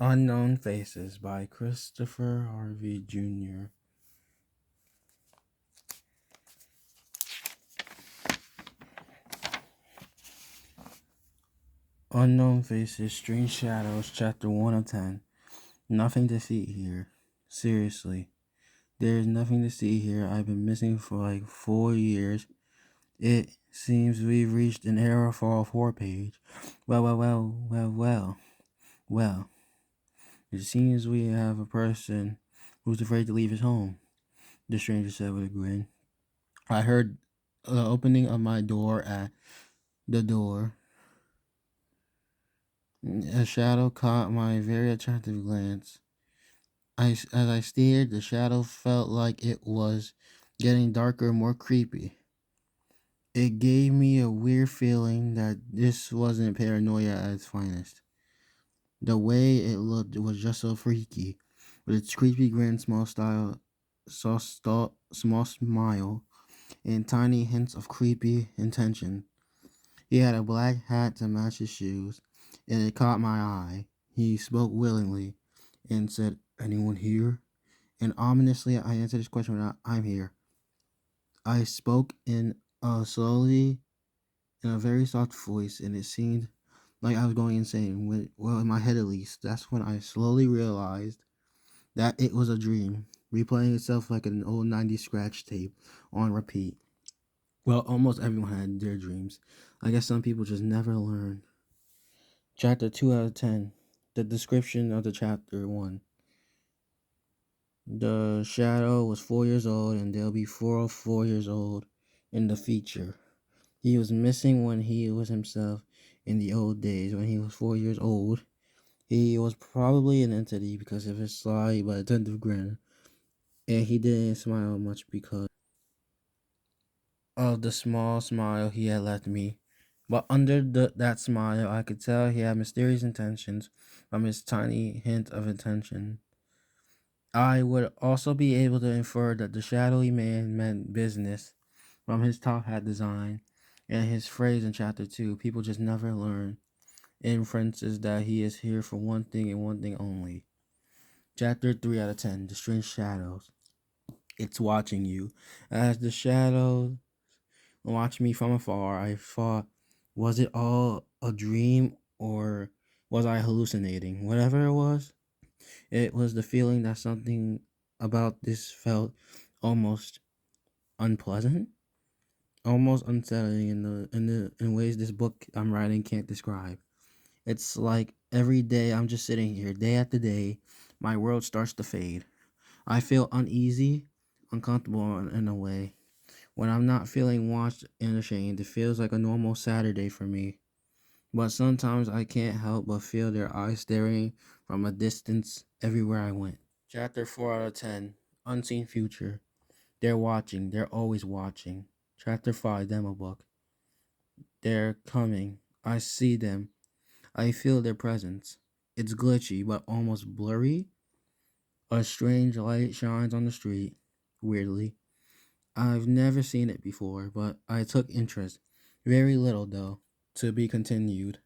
Unknown Faces by Christopher Harvey Jr. Unknown Faces, Strange Shadows, Chapter 1 of 10. Nothing to see here. Seriously. There is nothing to see here. I've been missing for like 4 years. It seems we've reached an era for a 4-page. Well. It seems we have a person who's afraid to leave his home, the stranger said with a grin. I heard the opening of my door at the door. A shadow caught my very attractive glance. As I stared, the shadow felt like it was getting darker, more creepy. It gave me a weird feeling that this wasn't paranoia at its finest. The way it looked was just so freaky, with its creepy grin, small smile, and tiny hints of creepy intention. He had a black hat to match his shoes, and it caught my eye. He spoke willingly and said, "Anyone here?" And ominously, I answered his question with, "I'm here." I spoke in a very soft voice, and it seemed like I was going insane. Well, in my head at least. That's when I slowly realized that it was a dream, replaying itself like an old 90s scratch tape on repeat. Well, almost everyone had their dreams. I guess some people just never learn. Chapter 2 out of 10. The description of the chapter 1. The shadow was 4 years old, and there'll be 4 years old in the feature. He was missing when he was himself in the old days. When he was 4 years old, he was probably an entity because of his sly but attentive grin, and he didn't smile much because of the small smile he had left me. But under that smile, I could tell he had mysterious intentions from his tiny hint of intention. I would also be able to infer that the shadowy man meant business from his top hat design and his phrase in chapter 2, people just never learn. Inferences that he is here for one thing and one thing only. Chapter 3 out of 10, The Strange Shadows. It's watching you. As the shadows watched me from afar, I thought, was it all a dream or was I hallucinating? Whatever it was the feeling that something about this felt almost unpleasant, almost unsettling in ways this book I'm writing can't describe. It's like every day I'm just sitting here, day after day, my world starts to fade. I feel uneasy, uncomfortable in a way. When I'm not feeling watched and ashamed, it feels like a normal Saturday for me. But sometimes I can't help but feel their eyes staring from a distance everywhere I went. Chapter 4 out of 10, Unseen Future. They're watching, they're always watching. Chapter 5, Demo Book. They're coming. I see them. I feel their presence. It's glitchy but almost blurry. A strange light shines on the street, weirdly. I've never seen it before, but I took interest. Very little, though. To be continued.